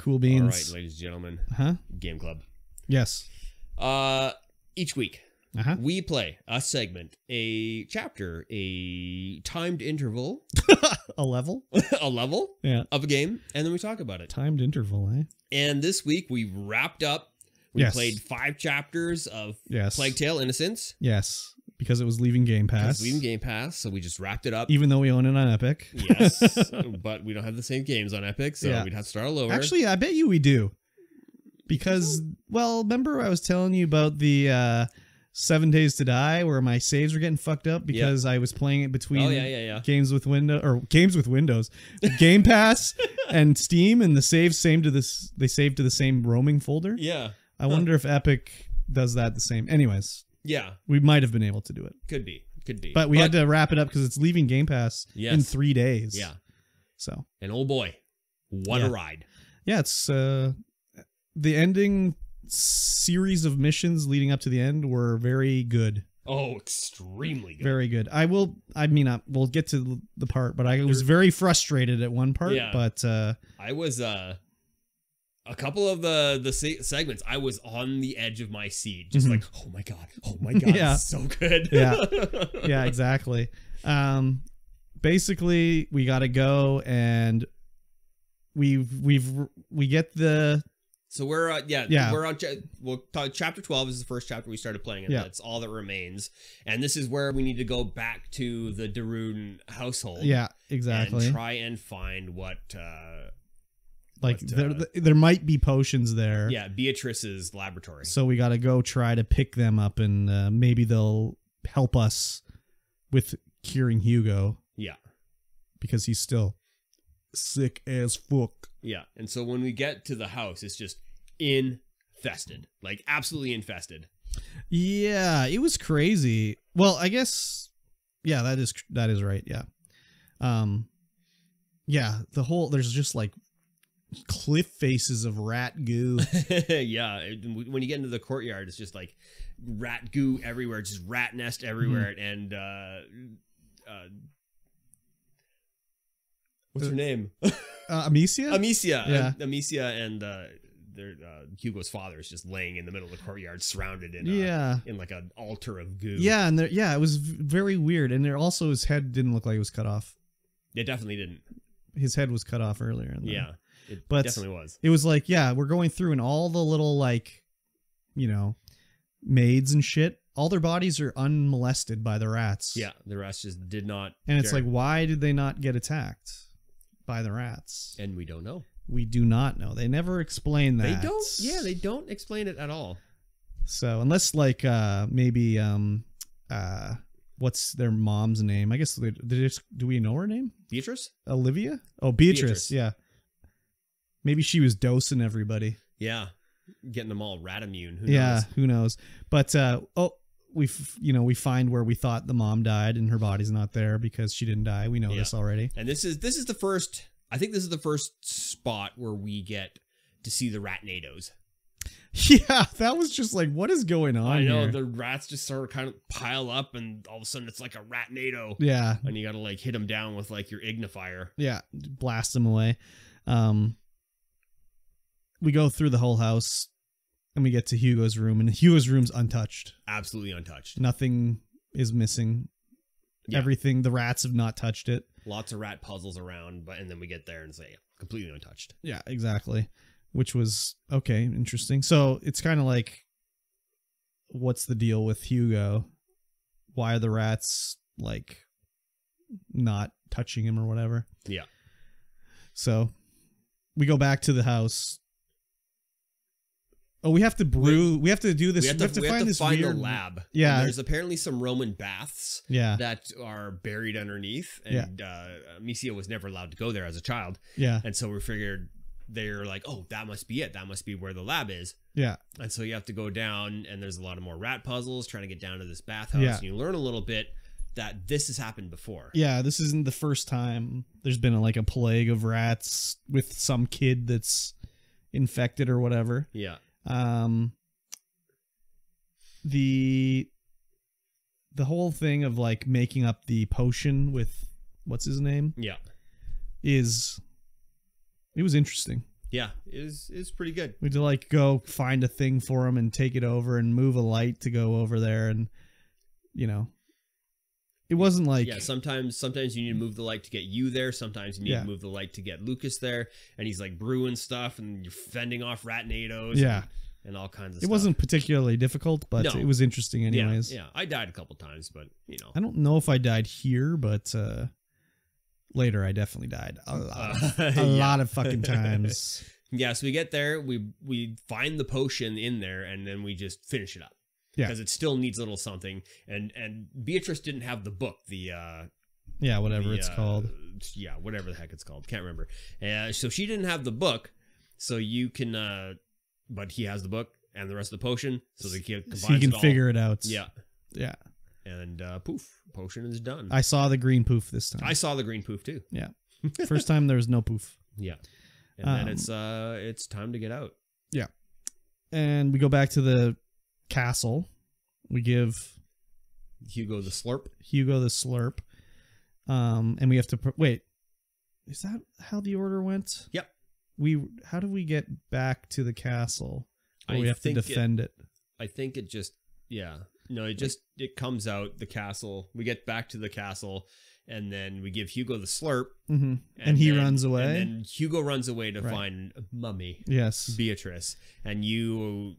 Cool beans. All right, ladies and gentlemen. Game Club. Yes. Each week, we play a segment, a chapter, a timed interval. A level? A level of a game, and then we talk about it. Timed interval, eh? And this week, we wrapped up. We played 5 chapters of Plague Tale Innocence. Yes. Because it was leaving Game Pass. It's leaving Game Pass, so we just wrapped it up. Even though we own it on Epic. Yes, but we don't have the same games on Epic, so we'd have to start all over. Actually, I bet you we do. Because, well, remember I was telling you about the 7 Days to Die, where my saves were getting fucked up because I was playing it between Games with Windows, Game Pass and Steam, and the saves they saved to the same roaming folder. Yeah. I wonder if Epic does that the same. Anyways. Yeah. We might have been able to do it. Could be. But we had to wrap it up because it's leaving Game Pass in 3 days. Yeah. So. And oh boy, what a ride. Yeah, it's the ending series of missions leading up to the end were very good. Oh, extremely good. Very good. We'll get to the part, but I was very frustrated at one part. Yeah. But I was a couple of the segments, I was on the edge of my seat, just like, oh my god, this is so good. Yeah, exactly. Basically, we got to go, and we get the. So we're on. We'll talk. Chapter 12 is the first chapter we started playing, and that's all that remains. And this is where we need to go back to the Darun household. Yeah, exactly. And try and find what. There might be potions there. Yeah, Beatrice's laboratory. So we got to go try to pick them up, and maybe they'll help us with curing Hugo. Yeah. Because he's still sick as fuck. Yeah, and so when we get to the house, it's just infested. Like, absolutely infested. Yeah, it was crazy. Well, I guess... Yeah, that is right, yeah. Yeah, there's just, like, cliff faces of rat goo. Yeah, when you get into the courtyard, it's just like rat goo everywhere, just rat nest everywhere, and what's her name? Amicia. Yeah, Amicia, and Hugo's father is just laying in the middle of the courtyard, surrounded in in like an altar of goo. Yeah, and it was very weird, and there also his head didn't look like it was cut off. It definitely didn't. His head was cut off earlier. Yeah. It definitely was. It was like, we're going through, and all the little, like, maids and shit, all their bodies are unmolested by the rats. Yeah, the rats just did not. And it's like, why did they not get attacked by the rats? And we don't know. We do not know. They never explain that. They don't. Yeah, they don't explain it at all. So unless, like, maybe what's their mom's name? I guess do we know her name? Beatrice? Olivia? Oh, Beatrice. Yeah. Maybe she was dosing everybody. Yeah. Getting them all rat immune. Who knows? Who knows? But we find where we thought the mom died, and her body's not there because she didn't die. We know this already. And this is the first. I think this is the first spot where we get to see the ratnados. Yeah, that was just like, what is going on? I know, here? the rats just sort of kind of pile up, and all of a sudden it's like a ratnado. Yeah, and you got to like hit them down with like your ignifier. Yeah, blast them away. We go through the whole house, and we get to Hugo's room, and Hugo's room's untouched. Absolutely untouched. Nothing is missing. Yeah. Everything, the rats have not touched it. Lots of rat puzzles around, and then we get there and say completely untouched. Yeah, exactly. Which was okay, interesting. So it's kind of like, what's the deal with Hugo? Why are the rats like not touching him or whatever? Yeah. So we go back to the house. Oh, we have to brew. We have to do this. We have to find this weird the lab. Yeah, and there's apparently some Roman baths. Yeah. That are buried underneath, and Amicia was never allowed to go there as a child. Yeah, and so we figured they're like, oh, that must be it. That must be where the lab is. Yeah, and so you have to go down, and there's a lot of more rat puzzles trying to get down to this bathhouse. Yeah. And you learn a little bit that this has happened before. Yeah, this isn't the first time there's been a plague of rats with some kid that's infected or whatever. Yeah. The whole thing of like making up the potion with what's his name? Yeah. It was interesting. Yeah, it was pretty good. We had to like go find a thing for him and take it over and move a light to go over there, and you know, it wasn't like sometimes you need to move the light to get you there. Sometimes you need to move the light to get Lucas there, and he's like brewing stuff, and you're fending off ratnados. And all kinds of stuff. It wasn't particularly difficult, but it was interesting anyways. Yeah, I died a couple times, but you know. I don't know if I died here, but later I definitely died a lot of fucking times. Yeah, so we get there, we find the potion in there, and then we just finish it up. Yeah. Because it still needs a little something. And Beatrice didn't have the book, whatever it's called. Yeah, whatever the heck it's called. Can't remember. So she didn't have the book, so you can but he has the book and the rest of the potion, so he can figure it out. Yeah. Yeah. And poof, potion is done. I saw the green poof this time. I saw the green poof too. Yeah. First time there was no poof. Yeah. And then it's time to get out. Yeah. And we go back to the castle. We give Hugo the slurp. And we have to wait. Is that how the order went? Yep. How do we get back to the castle? Or we have to defend it. I think it just it comes out the castle. We get back to the castle, and then we give Hugo the slurp, and he runs away. And then Hugo runs away to find Mummy. Yes, Beatrice, and you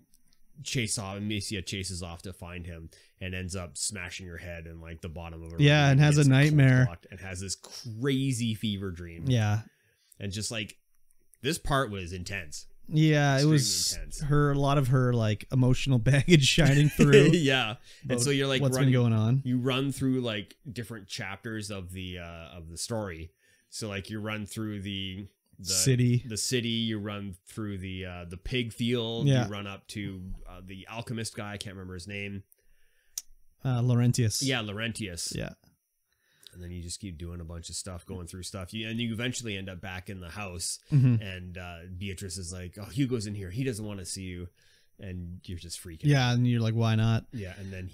chase off. Amicia chases off to find him, and ends up smashing her head in like the bottom of her. Yeah, and has a nightmare, and has this crazy fever dream. Yeah, and just like. This part was intense. Yeah, it was intense. A lot of her like emotional baggage shining through. Yeah, and so you're like, what's been going on? You run through like different chapters of the story. So like you run through the city. You run through the pig field. Yeah. You run up to the alchemist guy. I can't remember his name. Laurentius. Yeah, Laurentius. Yeah. And then you just keep doing a bunch of stuff, going through stuff. And you eventually end up back in the house. And Beatrice is like, oh, Hugo's in here. He doesn't want to see you. And you're just freaking out. Yeah, and you're like, why not? Yeah, and then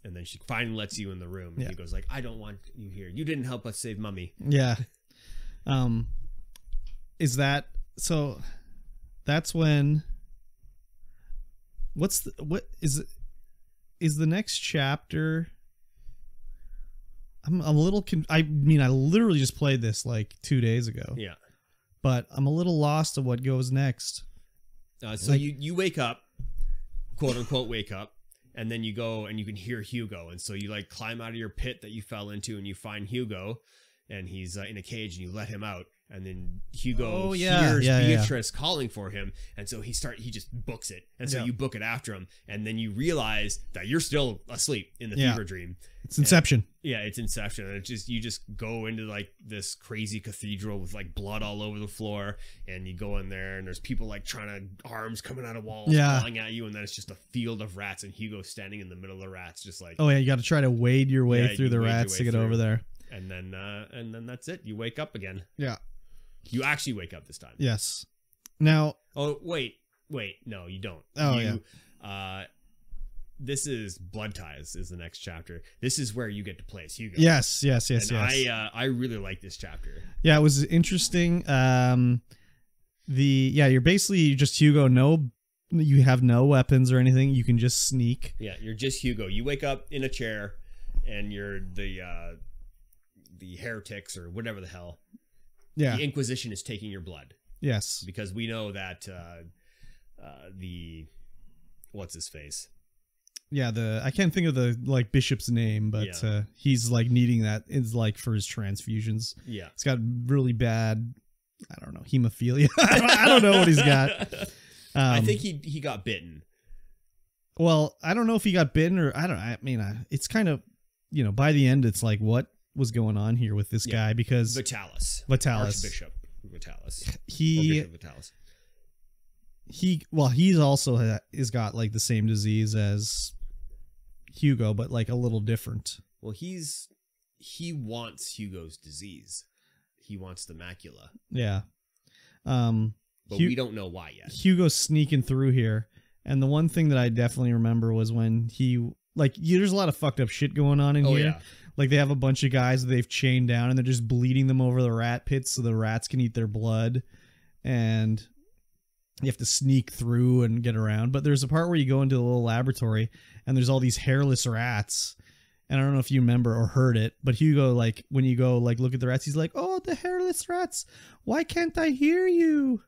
and then she finally lets you in the room. And he goes like, I don't want you here. You didn't help us save Mummy. Yeah. Is that... So, that's when... Is the next chapter... I'm a little... I literally just played this like 2 days ago. Yeah. But I'm a little lost of what goes next. So like, you wake up, quote unquote wake up, and then you go and you can hear Hugo. And so you like climb out of your pit that you fell into and you find Hugo, and he's in a cage, and you let him out. And then Hugo hears Beatrice calling for him, and so he just books it, and so you book it after him, and then you realize that you're still asleep in the fever dream. It's Inception. It's Inception, and you just go into like this crazy cathedral with like blood all over the floor, and you go in there, and there's people like arms coming out of walls, falling at you, and then it's just a field of rats, and Hugo's standing in the middle of the rats, just like you got to try to wade your way through the rats to get over there, and then that's it. You wake up again. Yeah. You actually wake up this time. Yes. Now. Oh, wait. No, you don't. This is Blood Ties is the next chapter. This is where you get to play as Hugo. Yes. I really like this chapter. Yeah, it was interesting. You're basically just Hugo. You have no weapons or anything. You can just sneak. Yeah, you're just Hugo. You wake up in a chair, and you're the heretics or whatever the hell. Yeah. The Inquisition is taking your blood. Yes. Because we know that what's his face? Yeah, I can't think of the like bishop's name, but he's like needing that is like for his transfusions. Yeah. He's got really bad, I don't know, hemophilia. I don't know what he's got. I think he got bitten. Well, I don't know if he got bitten or it's kind of, by the end it's like what was going on here with this guy, because Vitalis Archbishop Vitalis he's also has got like the same disease as Hugo, but like a little different. Well, he wants Hugo's disease. He wants the macula. Yeah. But we don't know why yet. Hugo's sneaking through here, and the one thing that I definitely remember was when there's a lot of fucked up shit going on in here. Yeah. Like, they have a bunch of guys that they've chained down, and they're just bleeding them over the rat pits so the rats can eat their blood. and you have to sneak through and get around. But there's a part where you go into the little laboratory and there's all these hairless rats. And I don't know if you remember or heard it, but Hugo, like, when you go, like, look at the rats, he's like, oh, the hairless rats, why can't I hear you?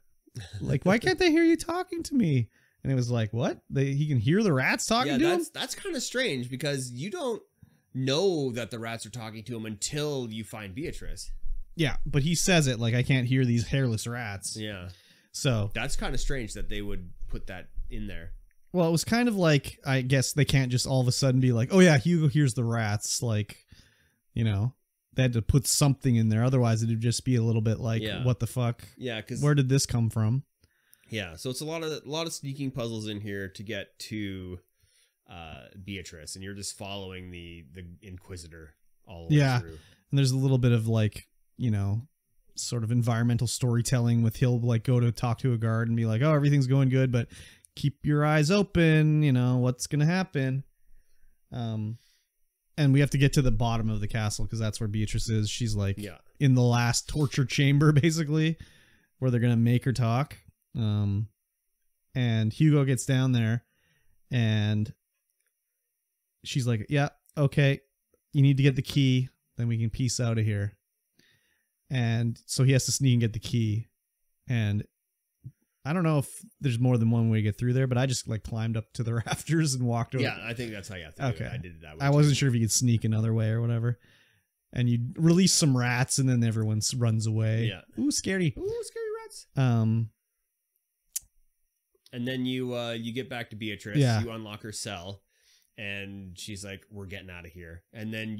Like, why can't I hear you talking to me? And it was like, what? He can hear the rats talking to him? That's kind of strange, because you don't know that the rats are talking to him until you find Beatrice. Yeah, but he says it like, I can't hear these hairless rats. Yeah. So that's kind of strange that they would put that in there. Well, it was kind of like, I guess they can't just all of a sudden be like, oh yeah, Hugo hears the rats. Like, you know, they had to put something in there. Otherwise, it would just be a little bit like, what the fuck? Yeah, because where did this come from? Yeah, so it's a lot of sneaking puzzles in here to get to Beatrice, and you're just following the Inquisitor all the way through. And there's a little bit of like, you know, sort of environmental storytelling with he'll like go to talk to a guard and be like, oh, everything's going good, but keep your eyes open, you know, what's going to happen. And we have to get to the bottom of the castle because that's where Beatrice is. She's like in the last torture chamber, basically, where they're going to make her talk. And Hugo gets down there and she's like, yeah, okay, you need to get the key, then we can peace out of here. And so he has to sneak and get the key. And I don't know if there's more than one way to get through there, but I just like climbed up to the rafters and walked over. Yeah, I think that's how you have to do it. I did it that way. I wasn't sure if you could sneak another way or whatever. And you release some rats and then everyone runs away. Yeah. Ooh, scary. Ooh, scary rats. And then you get back to Beatrice. Yeah. You unlock her cell. And she's like, we're getting out of here. And then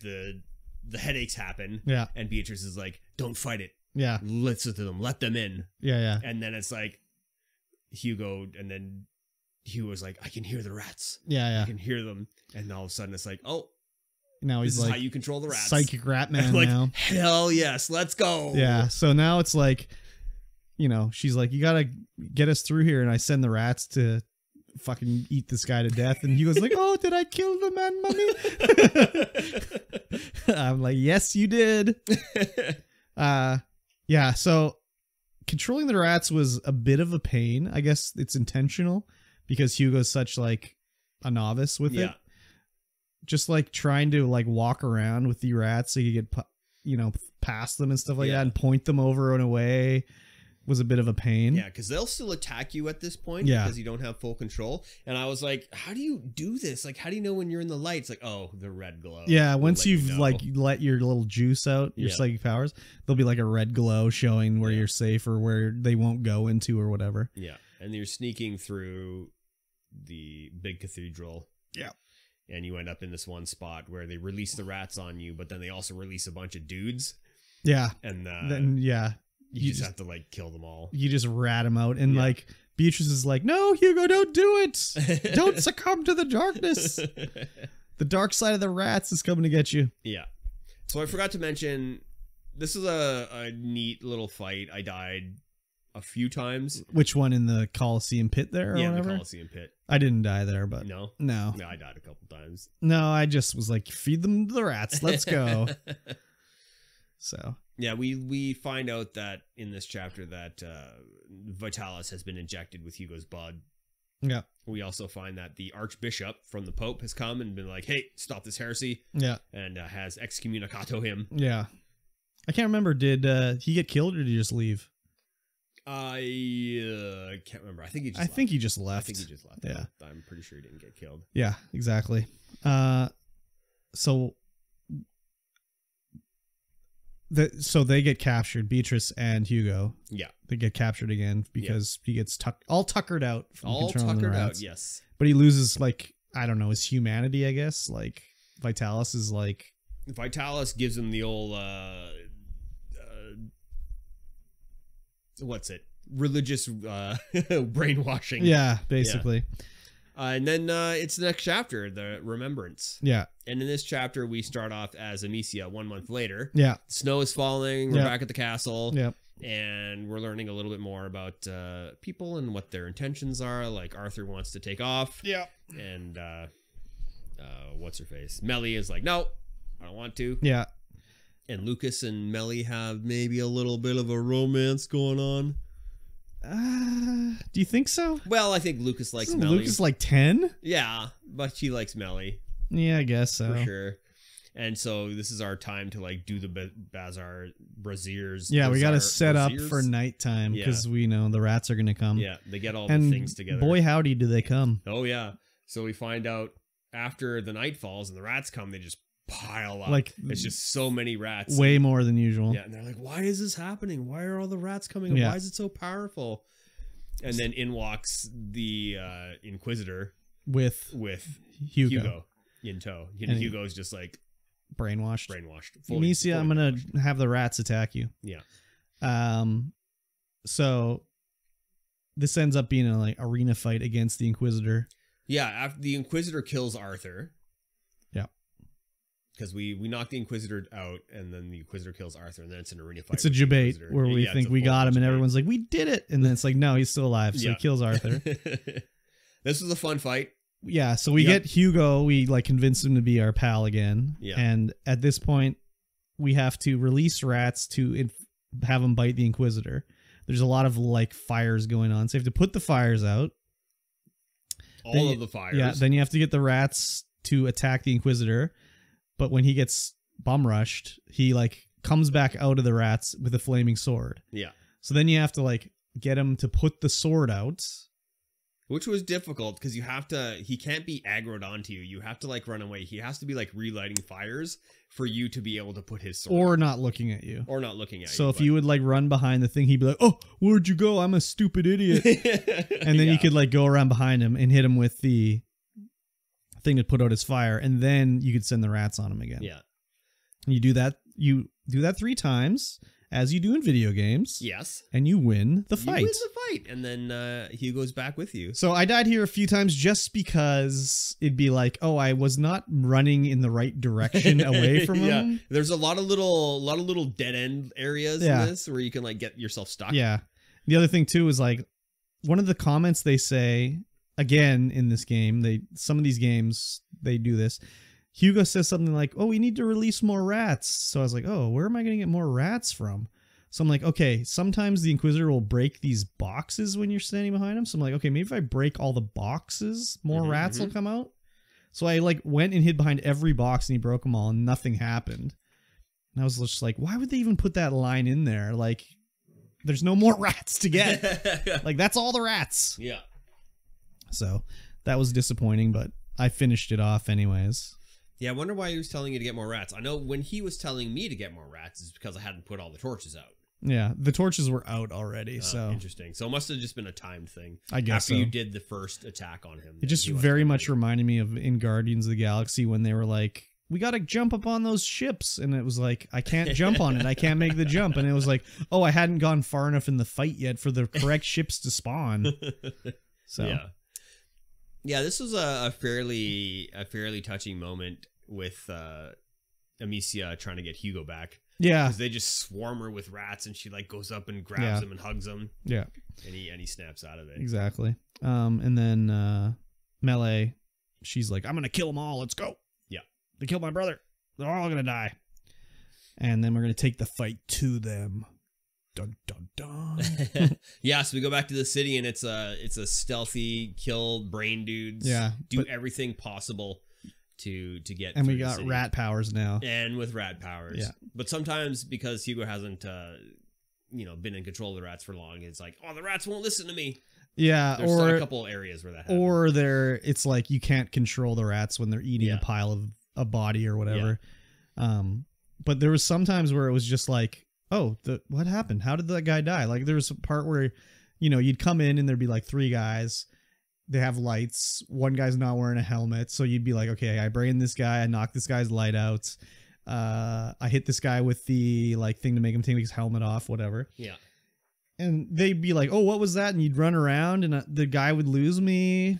the headaches happen. Yeah. And Beatrice is like, don't fight it. Yeah. Listen to them. Let them in. Yeah, yeah. And then it's like Hugo's like, I can hear the rats. Yeah, yeah. I can hear them. And all of a sudden it's like, oh, now he's this like, is how you control the rats. Psychic rat man like, now. Hell yes, let's go. Yeah. So now it's like, you know, she's like, you gotta get us through here. And I send the rats to fucking eat this guy to death. And Hugo's like, oh, did I kill the man, mummy? I'm like, yes, you did. Yeah, so controlling the rats was a bit of a pain. I guess it's intentional because Hugo's such like a novice with it. Just like trying to like walk around with the rats so you get, you know, past them and stuff like that and point them over and away was a bit of a pain. Yeah, because they'll still attack you at this point because you don't have full control. And I was like, how do you do this? Like, how do you know when you're in the light? It's like, oh, the red glow. Yeah, once you've like let your little juice out, your psychic powers, there'll be like a red glow showing where you're safe or where they won't go into or whatever. Yeah, and you're sneaking through the big cathedral. Yeah. And you end up in this one spot where they release the rats on you, but then they also release a bunch of dudes. Yeah. And then, you just have to like kill them all. You just rat them out. And like Beatrice is like, no, Hugo, don't do it. Don't succumb to the darkness. The dark side of the rats is coming to get you. Yeah. So I forgot to mention, this is a neat little fight. I died a few times. Which one, in the Colosseum pit there or whatever? The Colosseum pit. I didn't die there, but No, I died a couple times. No, I just was like, feed them to the rats. Let's go. So yeah, we find out that in this chapter that Vitalis has been injected with Hugo's blood. Yeah. We also find that the Archbishop from the Pope has come and been like, hey, stop this heresy. Yeah. And has excommunicato him. Yeah. I can't remember. Did he get killed or did he just leave? I can't remember. I think he just left. I think he just left. Yeah. I'm pretty sure he didn't get killed. Yeah, exactly. So they get captured, Beatrice and Hugo. Yeah. They get captured again because he gets all tuckered out from controlling the rats. Yes. But he loses, like, I don't know, his humanity, I guess. Like, Vitalis is like... Vitalis gives him the old... what's it? Religious brainwashing. Yeah, basically. Yeah. And then it's the next chapter, the Remembrance. Yeah. And in this chapter, we start off as Amicia 1 month later. Yeah. Snow is falling. We're back at the castle. Yeah. And we're learning a little bit more about people and what their intentions are. Like Arthur wants to take off. Yeah. And what's her face? Melly is like, no, I don't want to. Yeah. And Lucas and Melly have maybe a little bit of a romance going on. Do you think so? Well, I think Lucas likes Melly. Lucas like 10? Yeah, but she likes Melly. Yeah, I guess so. For sure. And so this is our time to like do the Bazaar Braziers. Yeah, we got to set up for nighttime because we know the rats are going to come. Yeah, they get all the things together. Boy, howdy, do they come. Oh, yeah. So we find out after the night falls and the rats come, they just pile up. Like, it's just so many rats. Way more than usual. Yeah, and they're like, why is this happening? Why are all the rats coming? Why is it so powerful? And then in walks the Inquisitor with Hugo in tow. Hugo's just like brainwashed. Amicia, I'm gonna have the rats attack you. Yeah. So this ends up being a like arena fight against the Inquisitor. Yeah, after the Inquisitor kills Arthur. Yeah. Because we knock the Inquisitor out, and then the Inquisitor kills Arthur, and then it's an arena fight. It's a debate where we think we got him, and everyone's like, we did it. And then it's like, no, he's still alive. So he kills Arthur. This was a fun fight. Yeah, so we get Hugo. We like convince him to be our pal again. Yeah. And at this point, we have to release rats to have them bite the Inquisitor. There's a lot of like fires going on. So you have to put the fires out. All of the fires. Yeah, then you have to get the rats to attack the Inquisitor. But when he gets bum rushed, he like comes back out of the rats with a flaming sword. Yeah. So then you have to like get him to put the sword out. Which was difficult because he can't be aggroed onto you. You have to like run away. He has to be like relighting fires for you to be able to put his sword or out. not looking at you. Or not looking at you. So if you would like run behind the thing, he'd be like, oh, where'd you go? I'm a stupid idiot. And then you could like go around behind him and hit him with the thing to put out his fire. And then you could send the rats on him again. Yeah. And you do that 3 times. As you do in video games. Yes. And you win the fight. You win the fight. And then Hugo's back with you. So I died here a few times just because it'd be like, oh, I was not running in the right direction away from him. Yeah. There's a lot of little dead end areas in this where you can like get yourself stuck. Yeah. The other thing too is like one of the comments they say again in this game, some of these games they do this. Hugo says something like, oh, we need to release more rats. So I was like, oh, where am I going to get more rats from? So I'm like, okay, sometimes the Inquisitor will break these boxes when you're standing behind him. So I'm like, okay, maybe if I break all the boxes, more rats will come out. So I like went and hid behind every box and he broke them all and nothing happened. And I was just like, why would they even put that line in there? Like, there's no more rats to get. Like, that's all the rats. Yeah. So that was disappointing, but I finished it off anyways. Yeah, I wonder why he was telling you to get more rats. I know when he was telling me to get more rats is because I hadn't put all the torches out. Yeah, the torches were out already, so... Interesting. So it must have just been a timed thing. I guess after you did the first attack on him. It just very much reminded me of in Guardians of the Galaxy when they were like, we gotta jump up on those ships. And it was like, I can't jump on it. I can't make the jump. And it was like, oh, I hadn't gone far enough in the fight yet for the correct ships to spawn. So... Yeah. Yeah, this was a fairly touching moment with Amicia trying to get Hugo back. Yeah, because they just swarm her with rats, and she like goes up and grabs him and hugs him. Yeah, and he snaps out of it. Exactly. And then Melee, she's like, "I'm gonna kill them all. Let's go." Yeah, they killed my brother. They're all gonna die. And then we're gonna take the fight to them. Dun dun dun. Yeah, so we go back to the city and it's a stealthy kill brain dudes. Yeah, do everything possible to get. And we got rat powers now. And with rat powers. Yeah, but sometimes because Hugo hasn't been in control of the rats for long, it's like, oh, the rats won't listen to me. Yeah, there's a couple areas where that happens. Or it's like you can't control the rats when they're eating a pile of a body or whatever. Yeah. But there was sometimes where it was just like, oh, what happened? How did that guy die? Like there was a part where, you'd come in and there'd be like 3 guys. They have lights. One guy's not wearing a helmet. So you'd be like, okay, I bring in this guy. I knock this guy's light out. I hit this guy with the like thing to make him take his helmet off, whatever. Yeah. And they'd be like, oh, what was that? And you'd run around and the guy would lose me.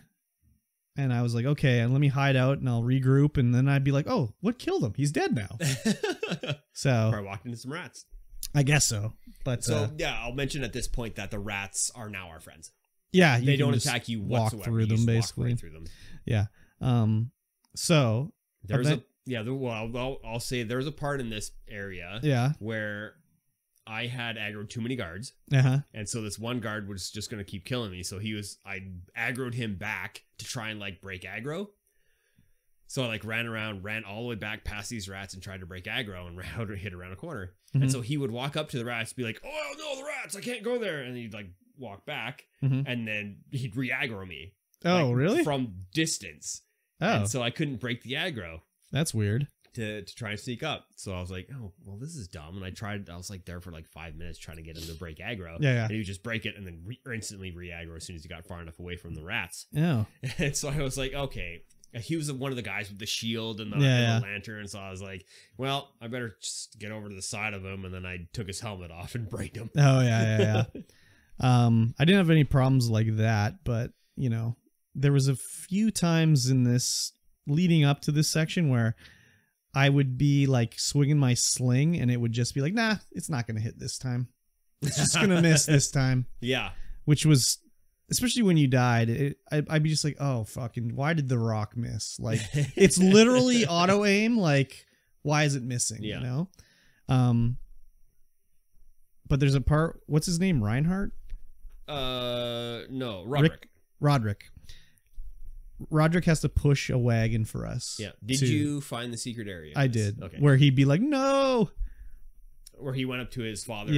And I was like, okay, and let me hide out and I'll regroup. And then I'd be like, oh, what killed him? He's dead now. So probably walked into some rats. I guess so. But so yeah, I'll mention at this point that the rats are now our friends. Yeah, they don't attack you whatsoever. Walk through them, basically. Walk right through them. Yeah. So there's Yeah, well, I'll say there's a part in this area where I had aggroed too many guards. And so this one guard was just going to keep killing me. So I aggroed him back to try and like break aggro. So I like ran all the way back past these rats and tried to break aggro and hit around a corner. And so he would walk up to the rats, be like, "Oh no, the rats! I can't go there!" And he'd like walk back, and then he'd re-aggro me. Oh, like, really? From distance. Oh, and so I couldn't break the aggro. That's weird. To try and sneak up. So I was like, "Oh, well, this is dumb." And I was like there for like 5 minutes trying to get him to break aggro. And he would just break it and then instantly re-aggro as soon as he got far enough away from the rats. Oh. And so I was like, okay. He was one of the guys with the shield and the lantern. So I was like, well, I better just get over to the side of him. And then I took his helmet off and braked him. Oh, yeah. I didn't have any problems like that, but, you know, there was a few times in this leading up to this section where I would be like swinging my sling and it would just be like, nah, it's not going to hit this time. It's just going to miss this time. Yeah. Which was... Especially when you died, I'd be just like, oh, fucking, why did the rock miss? Like, it's literally auto aim. Like, why is it missing? You know? But there's a part, what's his name? Reinhardt? No, Roderick. Roderick has to push a wagon for us. Yeah. Did you find the secret area? I did. Okay. Where he'd be like, no. Where he went up to his father's,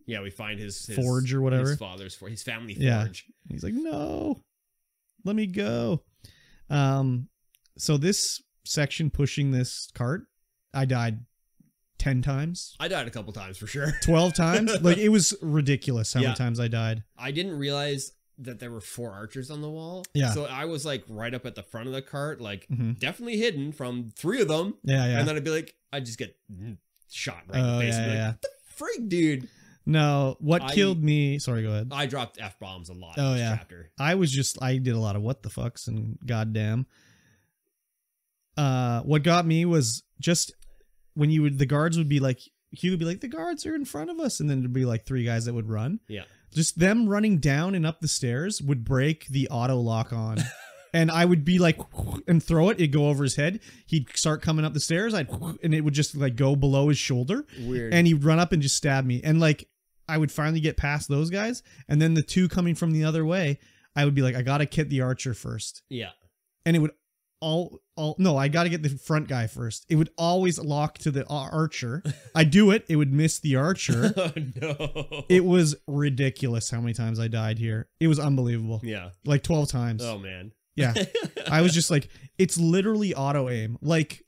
yeah, we find his forge or whatever. His family forge. Yeah. He's like, no, let me go. So this section pushing this cart, I died 10 times. I died a couple times for sure. 12 times. Like, it was ridiculous how many times I died. I didn't realize that there were 4 archers on the wall. Yeah. So I was like right up at the front of the cart, like definitely hidden from 3 of them. Yeah. And then I'd be like, I'd just get shot right in the face. Like, what the freak, dude? No, what killed me... Sorry, go ahead. I dropped F-bombs a lot in this chapter. I did a lot of what the fucks and goddamn. What got me was just when the guards would be like, he would be like, the guards are in front of us. And then there'd be like 3 guys that would run. Yeah. Just them running down and up the stairs would break the auto lock on. And I would be like, and throw it. It'd go over his head. He'd start coming up the stairs. And it would just like go below his shoulder. Weird. And he'd run up and just stab me. And like, I would finally get past those guys. And then the 2 coming from the other way, I would be like, I got to hit the archer first. Yeah. And it would no, I got to get the front guy first. It would always lock to the archer. I do it. It would miss the archer. Oh, no. It was ridiculous how many times I died here. It was unbelievable. Yeah. Like 12 times. Oh, man. Yeah. I was just like, it's literally auto aim. Like,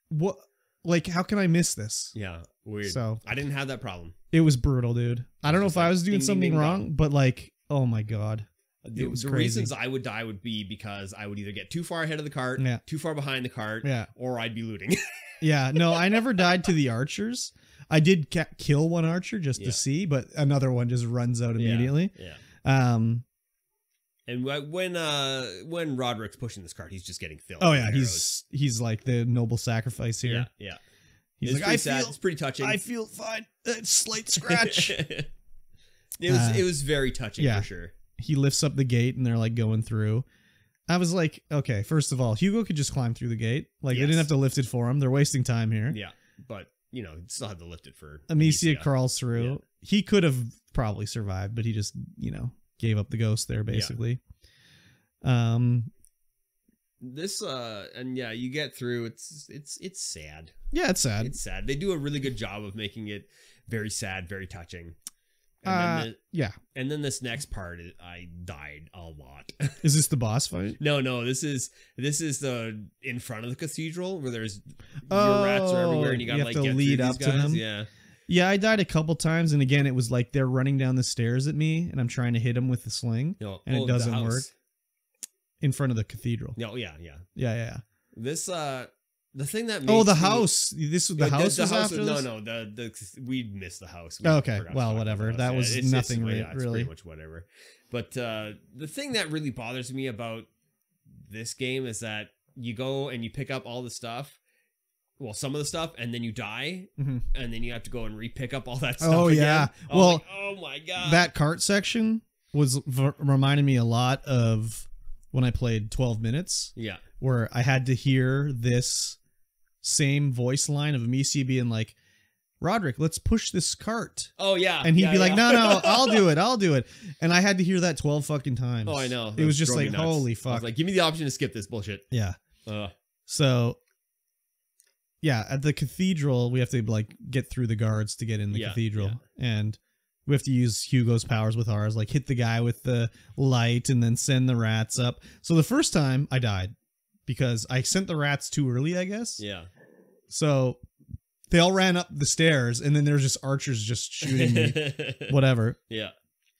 what? Like, how can I miss this? Yeah. Weird. So I didn't have that problem. It was brutal, dude. I don't know if I was doing something wrong, but like, oh my God. The reasons I would die would be because I would either get too far ahead of the cart, too far behind the cart, or I'd be looting. Yeah. No, I never died to the archers. I did kill one archer just to see, but another one just runs out immediately. Yeah. And when Roderick's pushing this cart, he's just getting filled. Oh yeah, he's like the noble sacrifice here. Yeah. He's like, it's pretty touching. I feel fine. Slight scratch. It was very touching for sure. He lifts up the gate and they're like going through. I was like, okay, first of all, Hugo could just climb through the gate. Like they didn't have to lift it for him. They're wasting time here. Yeah, but you know, still had to lift it for Amicia crawls through. Yeah. He could have probably survived, but he just, gave up the ghost there basically. Yeah. This and yeah, you get through. It's sad. Yeah, it's sad. It's sad. They do a really good job of making it very sad, very touching. And and then this next part, I died a lot. Is this the boss fight? No. This is the in front of the cathedral where there's your rats are everywhere, and you gotta like to get lead through up these to guys. them. Yeah, I died a couple times, and again, it was like they're running down the stairs at me, and I'm trying to hit them with the sling, and it doesn't work. In front of the cathedral. No, yeah. This the thing that makes the house. This was the house. Was after this? No. We missed the house. Okay, well, whatever. That was nothing really. It's pretty much whatever. But the thing that really bothers me about this game is that you go and you pick up all the stuff. Well, some of the stuff, and then you die, and then you have to go and re-pick up all that stuff. Oh again. yeah. Well, like, oh my God. That cart section was reminded me a lot of when I played 12 Minutes. Yeah. Where I had to hear this same voice line of Amicia being like, Roderick, let's push this cart. Oh, yeah. And he'd be like, no, I'll do it. And I had to hear that 12 fucking times. Oh, I know. It was just like, holy fuck. I was like, give me the option to skip this bullshit. Yeah. So, yeah, at the cathedral, we have to like get through the guards to get in the cathedral. And we have to use Hugo's powers with ours, like hit the guy with the light and then send the rats up. So the first time I died because I sent the rats too early, I guess. Yeah. So they all ran up the stairs, and then there's just archers just shooting me, whatever. Yeah.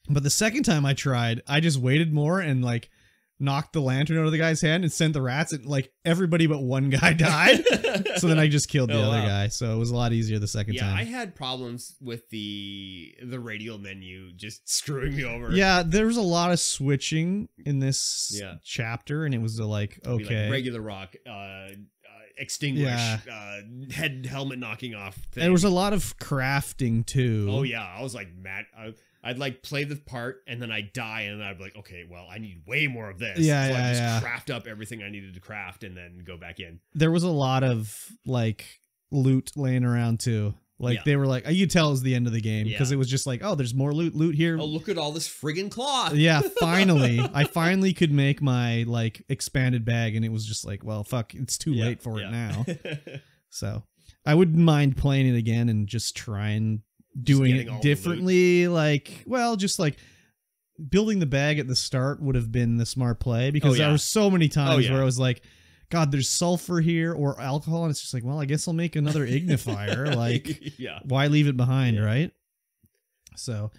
But the second time I tried, I just waited more and like knocked the lantern out of the guy's hand and sent the rats, and like everybody but one guy died. So then I just killed the other guy. So it was a lot easier the second time. Yeah, I had problems with the radial menu just screwing me over. Yeah, there was a lot of switching in this chapter, and it was like, okay. Like regular rock, extinguish, helmet knocking off thing. There was a lot of crafting too. Oh yeah, I was like mad. I'd like play the part and then I'd die and then I'd be like, okay, well, I need way more of this. Yeah, so I'd just craft up everything I needed to craft and then go back in. There was a lot of like loot laying around too. Like they were like, you tell it was the end of the game because it was just like, oh, there's more loot here. Oh, look at all this friggin' cloth. Yeah, finally, I finally could make my like expanded bag, and it was just like, well, fuck, it's too late for it now. So I wouldn't mind playing it again and just trying doing it differently. Like, well, just like building the bag at the start would have been the smart play because there were so many times where I was like, God, there's sulfur here or alcohol. And it's just like, well, I guess I'll make another ignifier. Like, why leave it behind, right? So,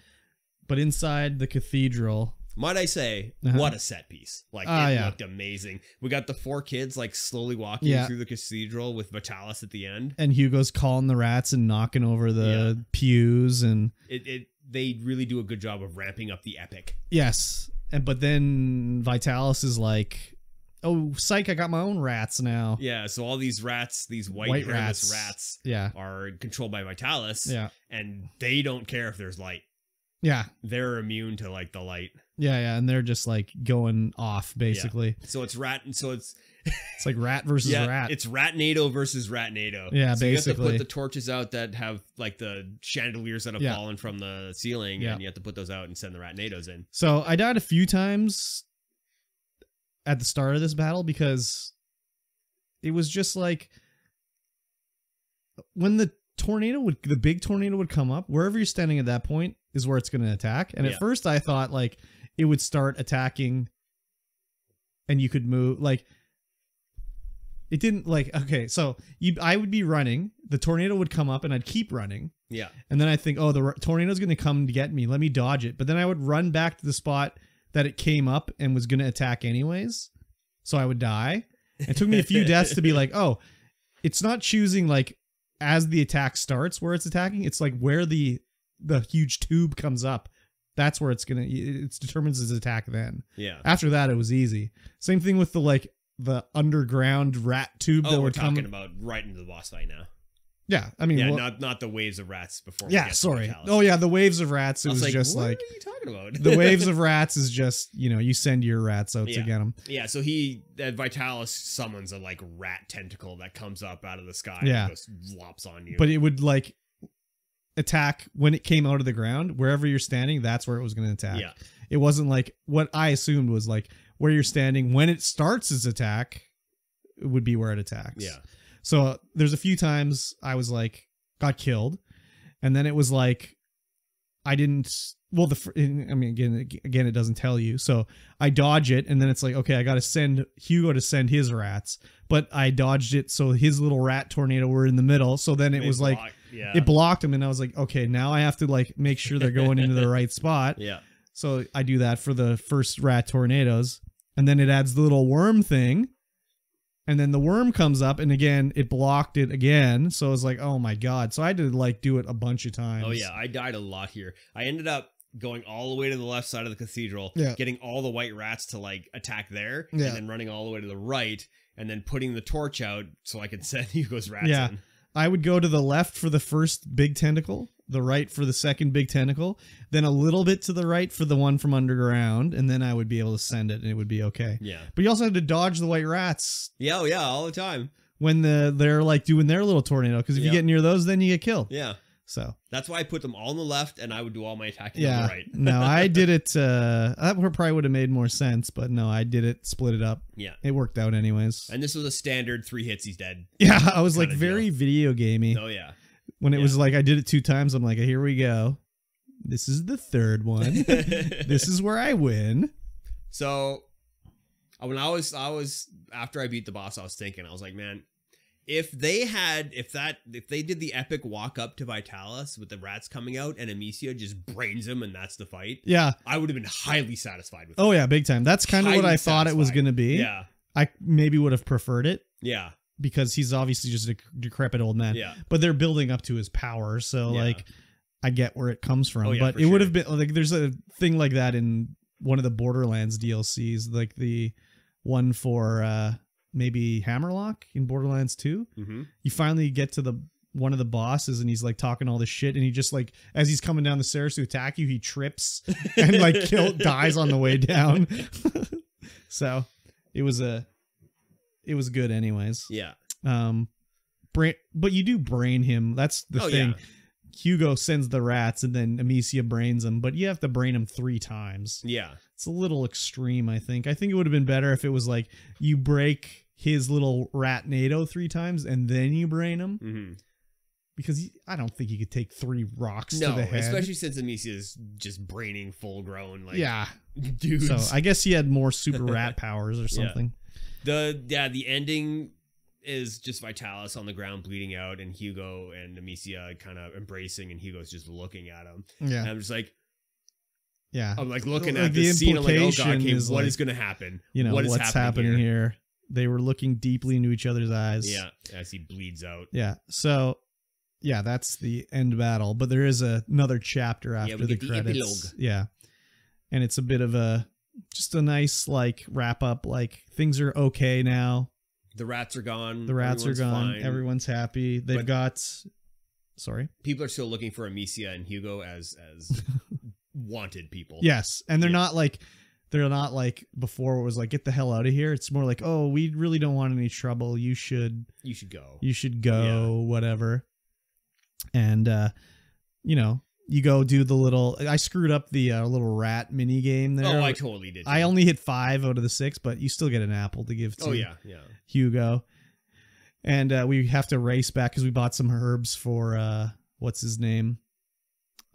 but inside the cathedral. Might I say, what a set piece. Like, it looked amazing. We got the 4 kids, like, slowly walking through the cathedral with Vitalis at the end. And Hugo's calling the rats and knocking over the pews. And they really do a good job of ramping up the epic. Yes. But then Vitalis is like, oh, psych, I got my own rats now. Yeah, so all these rats, these white rats are controlled by Vitalis. Yeah. And they don't care if there's light. Yeah. They're immune to like the light. Yeah, and they're just like going off basically. Yeah. So it's it's like rat versus rat. It's Ratnado versus Ratnado. Yeah, so basically. You have to put the torches out that have like the chandeliers that have fallen from the ceiling, and you have to put those out and send the Ratnados in. So I died a few times at the start of this battle because it was just like when the big tornado would come up, wherever you're standing at that point is where it's going to attack. And at first I thought like it would start attacking and you could move, like it didn't, like, okay, so I would be running, the tornado would come up and I'd keep running. Yeah. And then I think, oh, the tornado's going to come to get me. Let me dodge it. But then I would run back to the spot that it came up and was going to attack anyways. So I would die. It took me a few deaths to be like, oh, it's not choosing like as the attack starts where it's attacking. It's like where the huge tube comes up. That's where it determines its attack then. Yeah. After that, it was easy. Same thing with the underground rat tube that we're talking about right into the boss fight now. Yeah, I mean, not the waves of rats before. Yeah, sorry. Oh yeah, the waves of rats. It was just what like, are you talking about? The waves of rats is just, you send your rats out to get them. Yeah, so Vitalis summons a like rat tentacle that comes up out of the sky. Yeah, and just flops on you. But it would like attack when it came out of the ground. Wherever you're standing, that's where it was going to attack. Yeah, it wasn't like what I assumed was like where you're standing when it starts its attack. It would be where it attacks. Yeah. So there's a few times I was like, got killed. And then it was like, I didn't, well, again, it doesn't tell you. So I dodge it. And then it's like, okay, I got to send Hugo to send his rats. But I dodged it. So his little rat tornado were in the middle. So then it was like, it blocked him. And I was like, okay, now I have to like make sure they're going into the right spot. Yeah. So I do that for the first rat tornadoes. And then it adds the little worm thing. And then the worm comes up, and again, it blocked it again. So I was like, oh my God. So I had to like do it a bunch of times. Oh yeah, I died a lot here. I ended up going all the way to the left side of the cathedral, getting all the white rats to like attack there, and then running all the way to the right, and then putting the torch out so I could send Hugo's rats in. I would go to the left for the first big tentacle, the right for the second big tentacle, then a little bit to the right for the one from underground, and then I would be able to send it and it would be okay. Yeah. But you also had to dodge the white rats. Yeah, all the time. when they're like doing their little tornado, because if you get near those, then you get killed. Yeah. So that's why I put them all on the left, and I would do all my attacking on the right. No, I did it. That probably would have made more sense, but no, I did it, split it up. Yeah, it worked out anyways. And this was a standard 3 hits, he's dead. Yeah, I was like very video gamey. Oh yeah. When it was like I did it 2 times, I'm like, here we go. This is the third one. This is where I win. So when I was after I beat the boss, I was thinking, I was like, man, if they did the epic walk up to Vitalis with the rats coming out and Amicia just brains him and that's the fight, yeah, I would have been highly satisfied with it. Oh yeah, big time. That's kind of what I thought it was going to be. Yeah. I maybe would have preferred it. Yeah. Because he's obviously just a decrepit old man. Yeah. But they're building up to his power, so like I get where it comes from. Oh, yeah, but it would have been like there's a thing like that in one of the Borderlands DLCs, like the one for maybe Hammerlock in Borderlands 2. Mm-hmm. You finally get to one of the bosses and he's like talking all this shit, and he just like as he's coming down the stairs to attack you, he trips and like dies on the way down. So it was good anyways. Yeah. But you do brain him. That's the thing. Yeah. Hugo sends the rats and then Amicia brains him, but you have to brain him 3 times. Yeah. It's a little extreme, I think. I think it would have been better if it was like you break his little rat NATO 3 times and then you brain him. Mm-hmm. Because I don't think he could take 3 rocks to the head. Especially since Amicia's just braining full grown like dudes. So I guess he had more super rat powers or something. The ending is just Vitalis on the ground bleeding out and Hugo and Amicia kind of embracing and Hugo's just looking at him. Yeah. And I'm just like, I'm like looking at this scene. I'm like, oh god, okay, what is going to happen? You know, what's happening here? They were looking deeply into each other's eyes. Yeah, as he bleeds out. Yeah. So, yeah, that's the end battle. But there is another chapter after the credits. Epilogue. Yeah. And it's a bit of just a nice like wrap up. Like things are okay now. The rats are gone. The rats are gone. Fine. Everyone's happy. They've got. Sorry. People are still looking for Amicia and Hugo as wanted people. Yes, and they're not like before it was like get the hell out of here. It's more like, oh, we really don't want any trouble. You should go. You should go. Whatever. And you go do the little. I screwed up the little rat mini game there. Oh, I totally did. I only hit 5 out of the 6, but you still get an apple to give to. Hugo. And we have to race back because we bought some herbs for what's his name,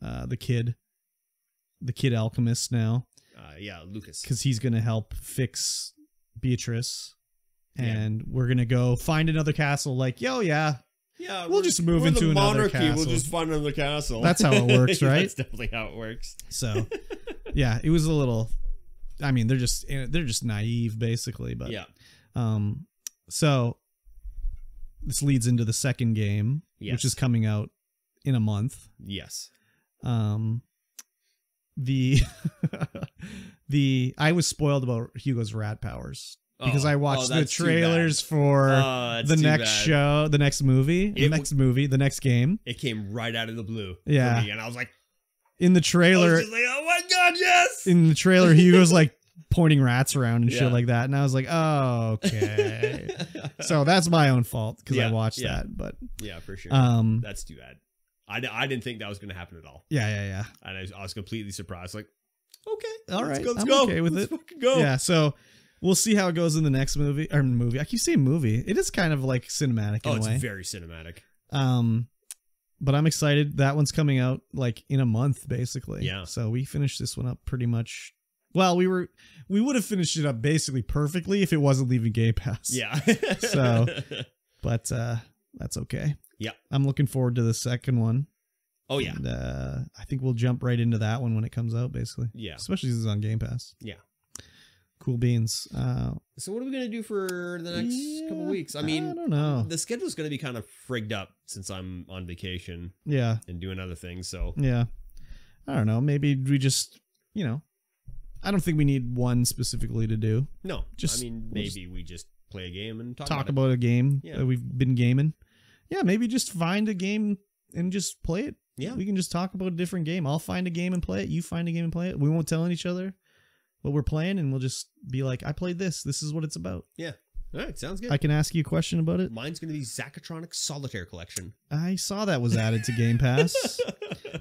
the kid alchemist now. Lucas. Because he's gonna help fix Beatrice, and we're gonna go find another castle. Like, we'll just move into another castle. We'll just find another castle. That's how it works, right? That's definitely how it works. So, yeah, it was a little. I mean, they're just naive, basically. But so this leads into the second game, which is coming out in a month. Yes. I was spoiled about Hugo's rat powers. Because I watched the trailers for the next movie, the next game. It came right out of the blue for me, and I was like, in the trailer, oh my god, yes! In the trailer, Hugo's like pointing rats around and shit like that, and I was like, oh, okay. So that's my own fault because I watched that, but yeah, for sure. That's too bad. I didn't think that was going to happen at all. Yeah. And I was completely surprised. Like, okay, all right, let's go. Okay with let's it. Fucking go. Yeah, so. We'll see how it goes in the next movie. I keep saying movie. It is kind of like cinematic in a way. It's very cinematic. But I'm excited. That one's coming out like in a month, basically. Yeah. So we finished this one up pretty much. Well, we would have finished it up basically perfectly if it wasn't leaving Game Pass. Yeah. But that's okay. Yeah. I'm looking forward to the second one. Oh yeah. And, I think we'll jump right into that one when it comes out, basically. Yeah. Especially since it's on Game Pass. Yeah. Cool beans. So what are we going to do for the next couple weeks? I mean, I don't know. The schedule's going to be kind of frigged up since I'm on vacation. Yeah. And doing other things. So yeah. I don't know. Maybe we just, I don't think we need one specifically to do. No. Maybe we just play a game and talk about a game that we've been gaming. Yeah. Maybe just find a game and just play it. Yeah. We can just talk about a different game. I'll find a game and play it. You find a game and play it. We won't tell each other what we're playing, and we'll just be like, I played this. This is what it's about. Yeah. All right, sounds good. I can ask you a question about it. Mine's going to be Zachatronic Solitaire Collection. I saw that was added to Game Pass.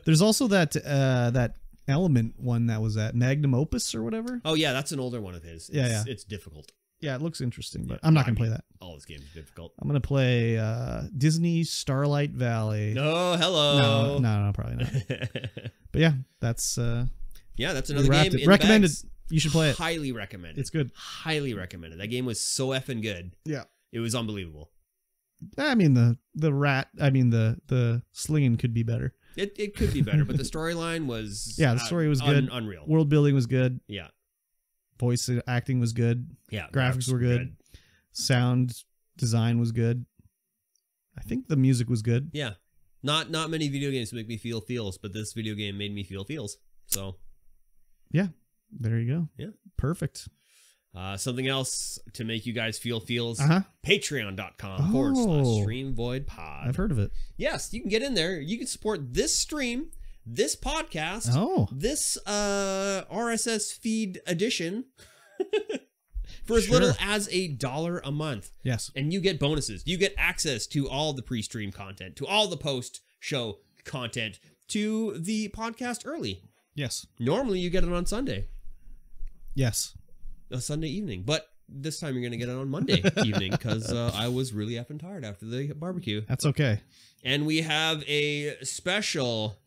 There's also that Element one that was at Magnum Opus or whatever. Oh yeah, that's an older one of his. It's difficult. Yeah, it looks interesting, but I'm not gonna play that. All his games are difficult. I'm gonna play Disney Starlight Valley. No, hello. No, probably not. But yeah, that's that's another game. Recommended. You should play it. Highly recommended. It's good. Highly recommended. That game was so effing good. Yeah, it was unbelievable. I mean the slinging could be better. It could be better, but the storyline was the story was good. Unreal. World building was good. Yeah. Voice acting was good. Yeah. Graphics were good. Sound design was good. I think the music was good. Yeah. Not many video games make me feel feels, but this video game made me feel feels. So yeah, there you go. Yeah. Perfect. Something else to make you guys feel feels. Patreon.com/StreamVoidPod. I've heard of it. Yes, you can get in there. You can support this stream, this podcast, this RSS feed edition for as little as $1 a month. Yes. And you get bonuses. You get access to all the pre-stream content, to all the post-show content, to the podcast early. Yes. Normally you get it on Sunday. Yes. A Sunday evening, but this time you're going to get it on Monday evening because I was really effing tired after the barbecue. That's okay. And we have a special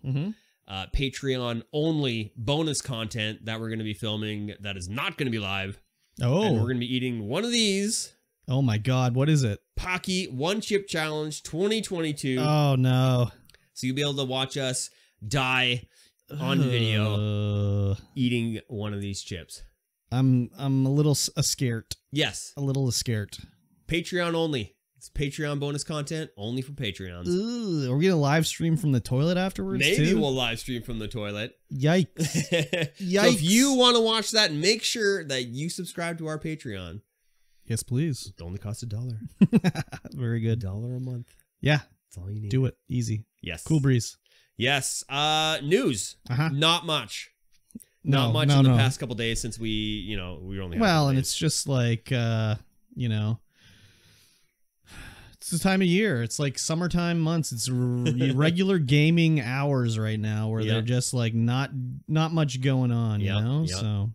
Patreon-only bonus content that we're going to be filming that is not going to be live. Oh. And we're going to be eating one of these. Oh my God, what is it? Pocky One Chip Challenge 2022. Oh no. So you'll be able to watch us die on video eating one of these chips. I'm a little scared. Yes. A little scared. Patreon only. It's Patreon bonus content only for Patreons. Ooh, are we gonna live stream from the toilet afterwards? Maybe too? We'll live stream from the toilet. Yikes. Yikes. So if you want to watch that, make sure that you subscribe to our Patreon. Yes, please. It only costs $1. Very good. $1 a month. Yeah. That's all you need. Do it. Easy. Yes. Cool breeze. Yes. News. Not much. Not much in the past couple days since we were only and it's just like it's the time of year. It's like summertime months. It's regular gaming hours right now where they're just like not much going on, you know? So